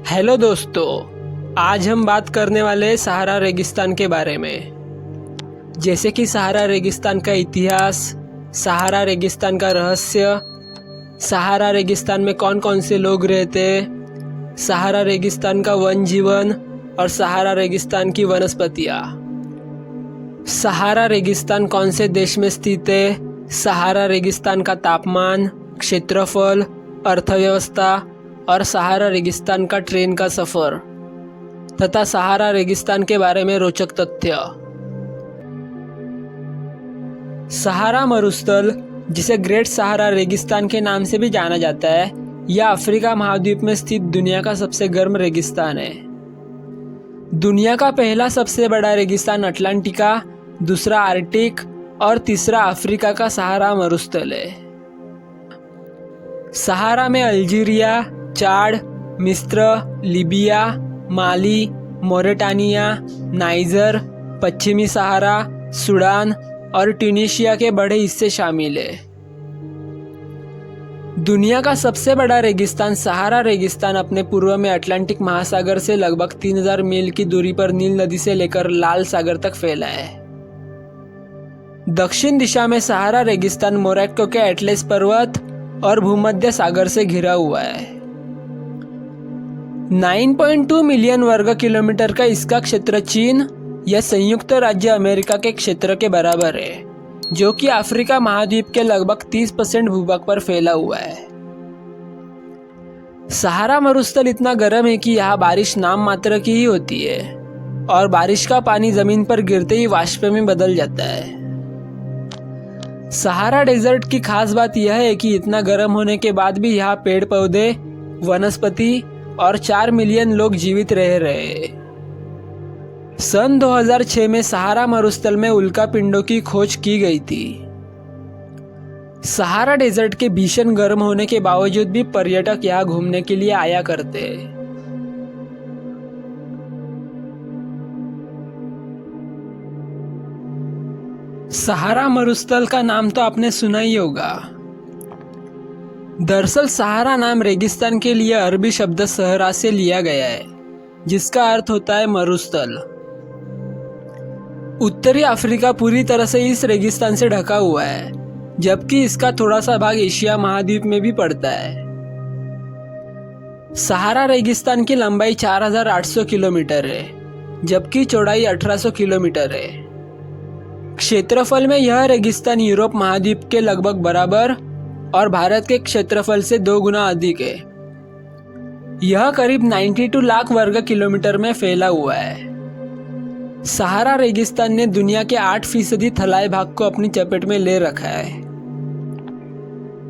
Hello दोस्तों, आज हम बात करने वाले हैं सहारा रेगिस्तान के बारे में। जैसे कि सहारा रेगिस्तान का इतिहास, सहारा रेगिस्तान का रहस्य, सहारा रेगिस्तान में कौन कौन से लोग रहते हैं, सहारा रेगिस्तान का वन जीवन और सहारा रेगिस्तान की वनस्पतियाँ। सहारा रेगिस्तान कौन से देश में स्थित है, सहारा रेगिस्तान का तापमान, क्षेत्रफल, अर्थव्यवस्था और सहारा रेगिस्तान का ट्रेन का सफ़र तथा सहारा रेगिस्तान के बारे में रोचक तथ्य। सहारा मरुस्थल, जिसे ग्रेट सहारा रेगिस्तान के नाम से भी जाना जाता है, यह अफ्रीका महाद्वीप में स्थित दुनिया का सबसे गर्म रेगिस्तान है। दुनिया का पहला सबसे बड़ा रेगिस्तान अटलांटिका, दूसरा आर्कटिक और तीसरा अफ्रीका का सहारा मरुस्थल है। सहारा में अल्जीरिया, चाड, मिस्र, लीबिया, माली, मोरिटानिया, नाइजर, पश्चिमी सहारा, सूडान और ट्यूनीशिया के बड़े हिस्से शामिल है। दुनिया का सबसे बड़ा रेगिस्तान सहारा रेगिस्तान अपने पूर्व में अटलांटिक महासागर से लगभग 3000 मील की दूरी पर नील नदी से लेकर लाल सागर तक फैला है। दक्षिण दिशा में सहारा रेगिस्तान मोरक्को के एटलस पर्वत और भूमध्य सागर से घिरा हुआ है। 9.2 मिलियन वर्ग किलोमीटर का इसका क्षेत्र चीन या संयुक्त राज्य अमेरिका के क्षेत्र के बराबर है, जो कि अफ्रीका महाद्वीप के लगभग 30% भूभाग पर फैला हुआ है। सहारा मरुस्थल इतना गर्म है कि यहाँ बारिश नाम मात्र की ही होती है और बारिश का पानी जमीन पर गिरते ही वाष्प में बदल जाता है। सहारा डेजर्ट की खास बात यह है कि इतना गर्म होने के बाद भी यहाँ पेड़ पौधे, वनस्पति और 4 मिलियन लोग जीवित रह रहे। सन 2006 में सहारा मरुस्थल में उल्का पिंडों की खोज की गई थी। सहारा डेजर्ट के भीषण गर्म होने के बावजूद भी पर्यटक यहाँ घूमने के लिए आया करते हैं। सहारा मरुस्थल का नाम तो आपने सुना ही होगा। दरअसल सहारा नाम रेगिस्तान के लिए अरबी शब्द सहरा से लिया गया है, जिसका अर्थ होता है मरुस्थल। उत्तरी अफ्रीका पूरी तरह से इस रेगिस्तान से ढका हुआ है, जबकि इसका थोड़ा सा भाग एशिया महाद्वीप में भी पड़ता है। सहारा रेगिस्तान की लंबाई 4800 किलोमीटर है, जबकि चौड़ाई 1800 किलोमीटर है। क्षेत्रफल में यह रेगिस्तान यूरोप महाद्वीप के लगभग बराबर और भारत के क्षेत्रफल से 2 गुना अधिक है। यह करीब 92 लाख वर्ग किलोमीटर में फैला हुआ है। सहारा रेगिस्तान ने दुनिया के 8% थलाए भाग को अपनी चपेट में ले रखा है।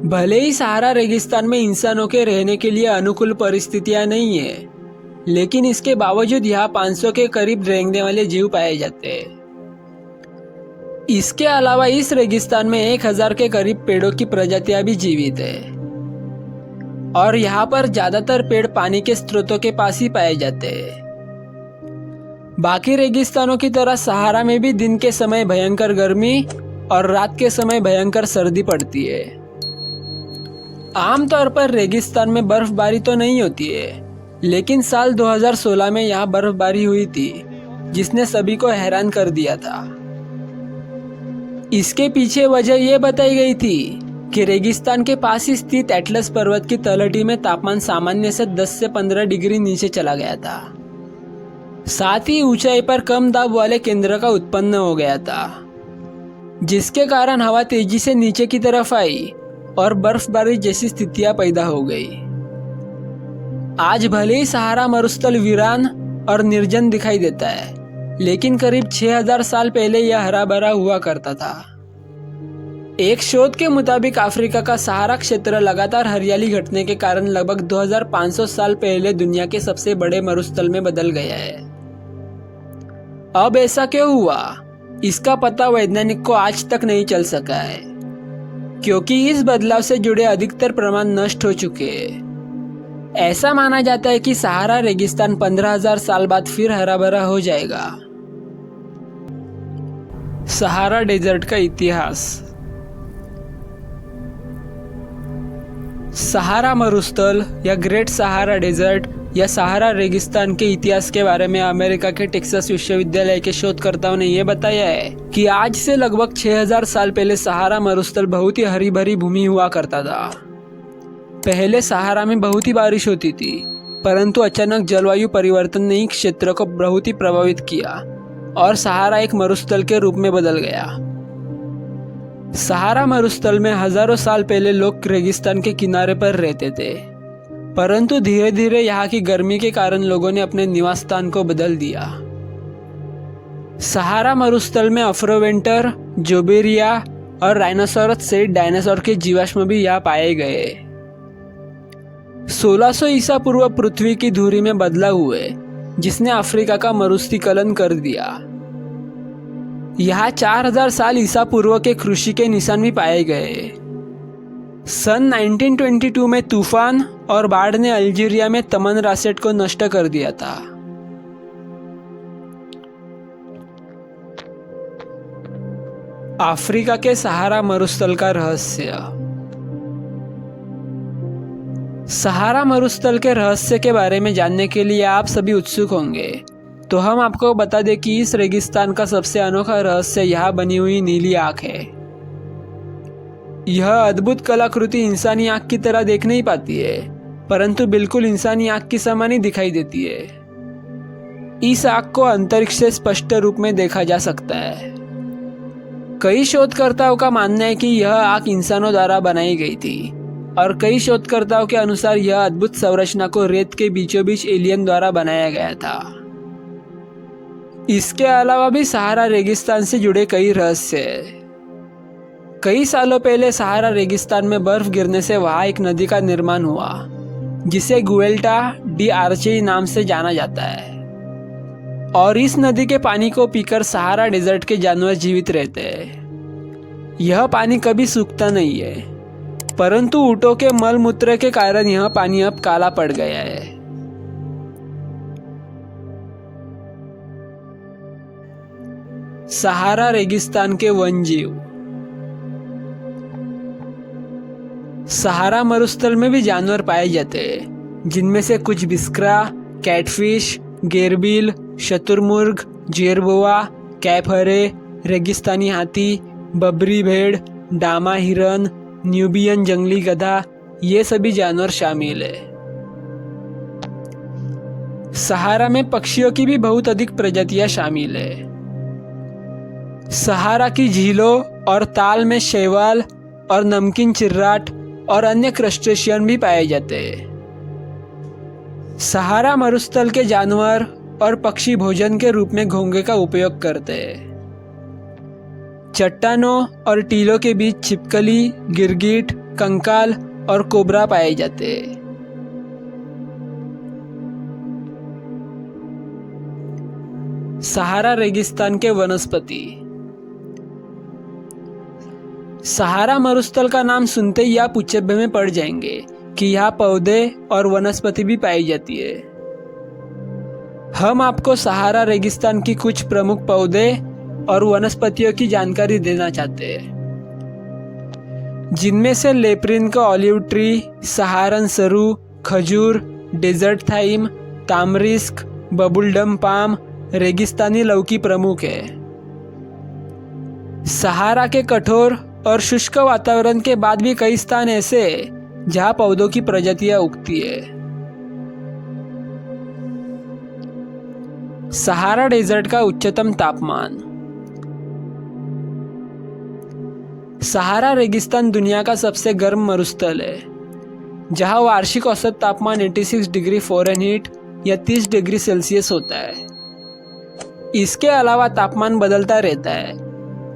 भले ही सहारा रेगिस्तान में इंसानों के रहने के लिए अनुकूल परिस्थितियां नहीं है, लेकिन इसके बावजूद यहाँ 500 के करीब रेंगने वाले जीव पाए जाते हैं। इसके अलावा इस रेगिस्तान में 1000 के करीब पेड़ों की प्रजातियां भी जीवित है और यहाँ पर ज्यादातर पेड़ पानी के स्रोतों के पास ही पाए जाते हैं। बाकी रेगिस्तानों की तरह सहारा में भी दिन के समय भयंकर गर्मी और रात के समय भयंकर सर्दी पड़ती है। आमतौर पर रेगिस्तान में बर्फबारी तो नहीं होती है, लेकिन साल 2016 में यहाँ बर्फबारी हुई थी, जिसने सभी को हैरान कर दिया था। इसके पीछे वजह यह बताई गई थी कि रेगिस्तान के पास ही स्थित एटलस पर्वत की तलहटी में तापमान सामान्य से 10 से 15 डिग्री नीचे चला गया था। साथ ही ऊंचाई पर कम दाब वाले केंद्र का उत्पन्न हो गया था, जिसके कारण हवा तेजी से नीचे की तरफ आई और बर्फबारी जैसी स्थितियां पैदा हो गई। आज भले ही सहारा मरुस्थल वीरान और निर्जन दिखाई देता है, लेकिन करीब 6000 साल पहले यह हरा भरा हुआ करता था। एक शोध के मुताबिक अफ्रीका का सहारा क्षेत्र लगातार हरियाली घटने के कारण लगभग 2500 साल पहले दुनिया के सबसे बड़े मरुस्थल में बदल गया है। अब ऐसा क्यों हुआ, इसका पता वैज्ञानिक को आज तक नहीं चल सका है, क्योंकि इस बदलाव से जुड़े अधिकतर प्रमाण नष्ट हो चुके हैं। ऐसा माना जाता है कि सहारा रेगिस्तान 15000 साल बाद फिर हरा भरा हो जाएगा। सहारा डेजर्ट का इतिहास। सहारा मरुस्थल या ग्रेट सहारा डेजर्ट या सहारा रेगिस्तान के इतिहास के बारे में अमेरिका के टेक्सास विश्वविद्यालय के शोधकर्ताओं ने यह बताया है कि आज से लगभग 6000 साल पहले सहारा मरुस्थल बहुत ही हरी भरी भूमि हुआ करता था। पहले सहारा में बहुत ही बारिश होती थी, परंतु अचानक जलवायु परिवर्तन ने इस क्षेत्र को बहुत ही प्रभावित किया और सहारा एक मरुस्थल के रूप में बदल गया। सहारा मरुस्थल में हजारों साल पहले लोग रेगिस्तान के किनारे पर रहते थे, परंतु धीरे धीरे यहाँ की गर्मी के कारण लोगों ने अपने निवास स्थान को बदल दिया। सहारा मरुस्थल में अफ्रोवेंटर, जोबेरिया और राइनोसोरस सहित डायनासोर के जीवाश्म भी यहाँ पाए गए। 1600 ईसा पूर्व पृथ्वी की धुरी में बदलाव हुए, जिसने अफ्रीका का मरुस्थलीकरण कर दिया। यहाँ 4000 साल ईसा पूर्व के कृषि के निशान भी पाए गए। सन 1922 में तूफान और बाढ़ ने अल्जीरिया में तमन रासेट को नष्ट कर दिया था। अफ्रीका के सहारा मरुस्थल का रहस्य। सहारा मरुस्थल के रहस्य के बारे में जानने के लिए आप सभी उत्सुक होंगे, तो हम आपको बता दें कि इस रेगिस्तान का सबसे अनोखा रहस्य यहाँ बनी हुई नीली आंख है। यह अद्भुत कलाकृति इंसानी आंख की तरह देख नहीं पाती है, परंतु बिल्कुल इंसानी आंख की समान ही दिखाई देती है। इस आंख को अंतरिक्ष से स्पष्ट रूप में देखा जा सकता है। कई शोधकर्ताओं का मानना है कि यह आंख इंसानों द्वारा बनाई गई थी, और कई शोधकर्ताओं के अनुसार यह अद्भुत संरचना को रेत के बीचों बीच एलियन द्वारा बनाया गया था। इसके अलावा भी सहारा रेगिस्तान से जुड़े कई रहस्य हैं। कई सालों पहले सहारा रेगिस्तान में बर्फ गिरने से वहां एक नदी का निर्माण हुआ, जिसे गुएल्टा डी आर्चे नाम से जाना जाता है, और इस नदी के पानी को पीकर सहारा डेजर्ट के जानवर जीवित रहते हैं। यह पानी कभी सूखता नहीं है, परंतु ऊँटों के मल मूत्र के कारण यह पानी अब काला पड़ गया है। सहारा रेगिस्तान के वन्यजीव। सहारा मरुस्थल में भी जानवर पाए जाते हैं, जिनमें से कुछ बिस्क्रा, कैटफिश, गेरबिल, शतुरमुर्ग, जेरबोआ, कैफहरे, रेगिस्तानी हाथी, बबरी भेड़, डामा हिरन, न्यूबियन जंगली गधा, ये सभी जानवर शामिल है। सहारा में पक्षियों की भी बहुत अधिक प्रजातियां शामिल है। सहारा की झीलों और ताल में शैवाल और नमकीन चिर्राट और अन्य क्रस्टेशियन भी पाए जाते हैं। सहारा मरुस्थल के जानवर और पक्षी भोजन के रूप में घोंगे का उपयोग करते हैं। चट्टानों और टीलों के बीच छिपकली, गिरगिट, कंकाल और कोबरा पाए जाते हैं। सहारा रेगिस्तान के वनस्पति। सहारा मरुस्थल का नाम सुनते ही आप उच्चभ्य में पड़ जाएंगे कि यहाँ पौधे और वनस्पति भी पाई जाती है। हम आपको सहारा रेगिस्तान की कुछ प्रमुख पौधे और वनस्पतियों की जानकारी देना चाहते हैं, जिनमें से लेप्रिन का ऑलिव ट्री, सहारन सरू, खजूर, डेजर्ट थाइम, तामरिस्क, बबुलडम पाम, रेगिस्तानी लौकी प्रमुख है। सहारा के कठोर और शुष्क वातावरण के बाद भी कई स्थान ऐसे हैं जहां पौधों की प्रजातियां उगती है। सहारा डेजर्ट का उच्चतम तापमान। सहारा रेगिस्तान दुनिया का सबसे गर्म मरुस्थल है, जहां वार्षिक औसत तापमान 86 डिग्री फ़ारेनहीट या 30 डिग्री सेल्सियस होता है। इसके अलावा तापमान बदलता रहता है,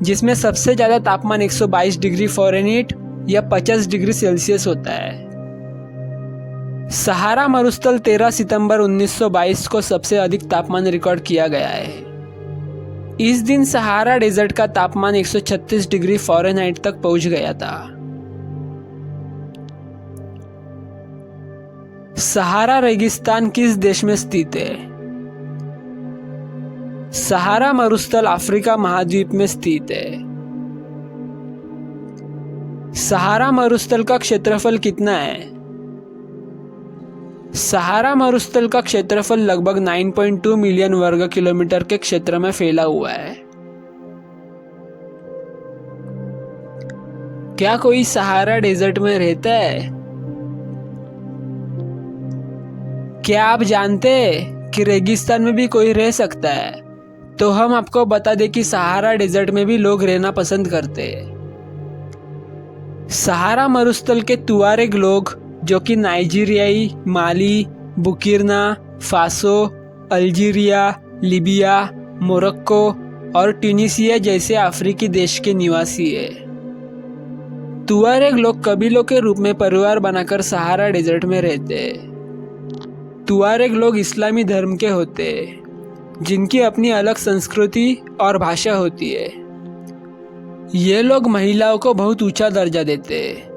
जिसमें सबसे ज़्यादा तापमान 122 डिग्री फ़ारेनहीट या 50 डिग्री सेल्सियस होता है। सहारा मरुस्थल 13 सितंबर 1922 को सबसे अधिक तापमान रिकॉर्ड किया गया है। इस दिन सहारा डेजर्ट का तापमान 136 डिग्री फ़ारेनहाइट तक पहुंच गया था। सहारा रेगिस्तान किस देश में स्थित है? सहारा मरुस्थल अफ्रीका महाद्वीप में स्थित है। सहारा मरुस्थल का क्षेत्रफल कितना है? सहारा मरुस्थल का क्षेत्रफल लगभग 9.2 मिलियन वर्ग किलोमीटर के क्षेत्र में फैला हुआ है। क्या कोई सहारा डेजर्ट में रहता है? क्या आप जानते हैं कि रेगिस्तान में भी कोई रह सकता है? तो हम आपको बता दें कि सहारा डेजर्ट में भी लोग रहना पसंद करते हैं। सहारा मरुस्थल के तुआरेग लोग, जो कि नाइजीरियाई, माली, बुकिर्ना फासो, अल्जीरिया, लीबिया, मोरक्को और ट्यूनीसिया जैसे अफ्रीकी देश के निवासी है। तुआरेग लोग कबीलों के रूप में परिवार बनाकर सहारा डेजर्ट में रहते हैं। तुआरेग लोग इस्लामी धर्म के होते हैं, जिनकी अपनी अलग संस्कृति और भाषा होती है। ये लोग महिलाओं को बहुत ऊंचा दर्जा देते हैं।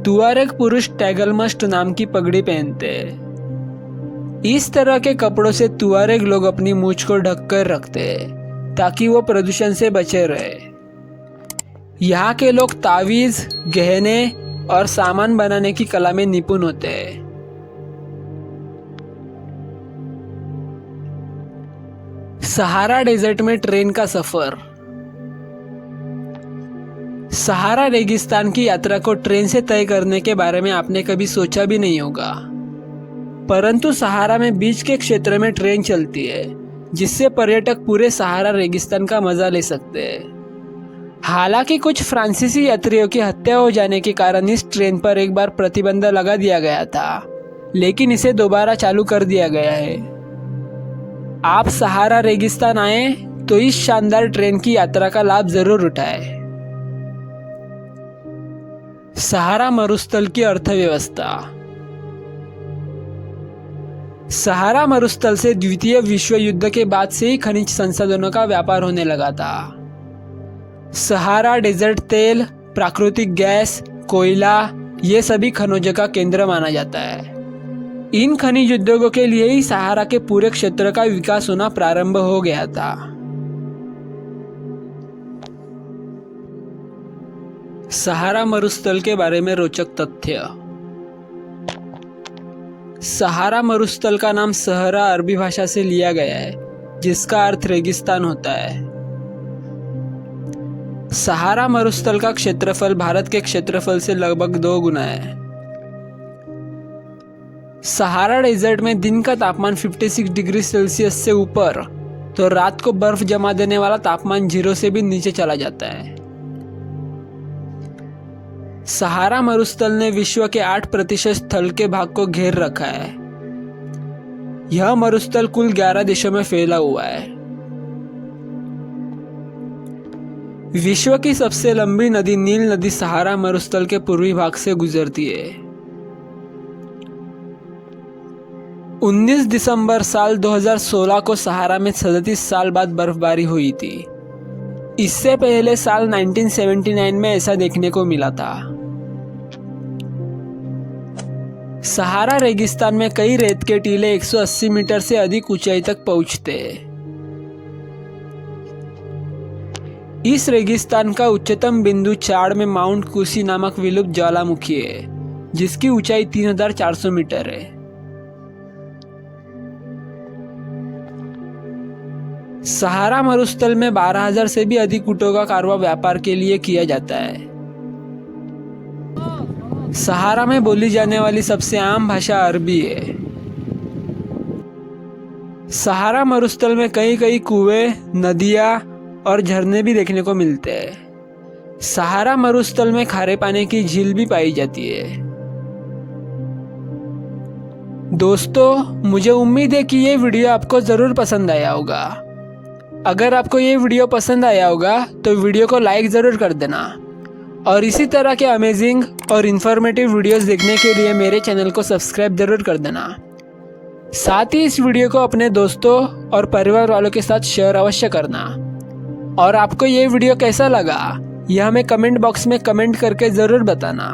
तुआरेग पुरुष टैगलमस्ट नाम की पगड़ी पहनते हैं। इस तरह के कपड़ों से तुआरेग लोग अपनी मूंछ को ढककर रखते हैं ताकि वो प्रदूषण से बचे रहे। यहाँ के लोग तावीज, गहने और सामान बनाने की कला में निपुण होते हैं। सहारा डेजर्ट में ट्रेन का सफर। सहारा रेगिस्तान की यात्रा को ट्रेन से तय करने के बारे में आपने कभी सोचा भी नहीं होगा, परंतु सहारा में बीच के क्षेत्र में ट्रेन चलती है, जिससे पर्यटक पूरे सहारा रेगिस्तान का मजा ले सकते हैं। हालांकि कुछ फ्रांसीसी यात्रियों की हत्या हो जाने के कारण इस ट्रेन पर एक बार प्रतिबंध लगा दिया गया था, लेकिन इसे दोबारा चालू कर दिया गया है। आप सहारा रेगिस्तान आए तो इस शानदार ट्रेन की यात्रा का लाभ जरूर उठाएं। सहारा मरुस्थल की अर्थव्यवस्था। सहारा मरुस्थल से द्वितीय विश्व युद्ध के बाद से ही खनिज संसाधनों का व्यापार होने लगा था। सहारा डेजर्ट तेल, प्राकृतिक गैस, कोयला, ये सभी खनिजों का केंद्र माना जाता है। इन खनिज उद्योगों के लिए ही सहारा के पूरे क्षेत्र का विकास होना प्रारंभ हो गया था। सहारा मरुस्थल के बारे में रोचक तथ्य। सहारा मरुस्थल का नाम सहरा अरबी भाषा से लिया गया है, जिसका अर्थ रेगिस्तान होता है। सहारा मरुस्थल का क्षेत्रफल भारत के क्षेत्रफल से लगभग 2 गुना है। सहारा डेजर्ट में दिन का तापमान 56 डिग्री सेल्सियस से ऊपर तो रात को बर्फ जमा देने वाला तापमान 0 से भी नीचे चला जाता है। सहारा मरुस्थल ने विश्व के 8% स्थल के भाग को घेर रखा है। यह मरुस्थल कुल 11 देशों में फैला हुआ है। विश्व की सबसे लंबी नदी नील नदी सहारा मरुस्थल के पूर्वी भाग से गुजरती है। 19 दिसंबर साल 2016 को सहारा में 37 साल बाद बर्फबारी हुई थी। इससे पहले साल 1979 में ऐसा देखने को मिला था। सहारा रेगिस्तान में कई रेत के टीले 180 मीटर से अधिक ऊंचाई तक पहुंचते हैं। इस रेगिस्तान का उच्चतम बिंदु चाड़ में माउंट कुसी नामक विलुप्त ज्वालामुखी है, जिसकी ऊंचाई 3400 मीटर है। सहारा मरुस्थल में 12,000 से भी अधिक ऊँटों का कारवां व्यापार के लिए किया जाता है। सहारा में बोली जाने वाली सबसे आम भाषा अरबी है। सहारा मरुस्थल में कई कुएं, नदियां और झरने भी देखने को मिलते हैं। सहारा मरुस्थल में खारे पानी की झील भी पाई जाती है। दोस्तों, मुझे उम्मीद है कि ये वीडियो आपको ज़रूर पसंद आया होगा। अगर आपको ये वीडियो पसंद आया होगा तो वीडियो को लाइक ज़रूर कर देना और इसी तरह के अमेजिंग और इन्फॉर्मेटिव वीडियोस देखने के लिए मेरे चैनल को सब्सक्राइब ज़रूर कर देना। साथ ही इस वीडियो को अपने दोस्तों और परिवार वालों के साथ शेयर अवश्य करना। और आपको ये वीडियो कैसा लगा यह हमें कमेंट बॉक्स में कमेंट करके ज़रूर बताना।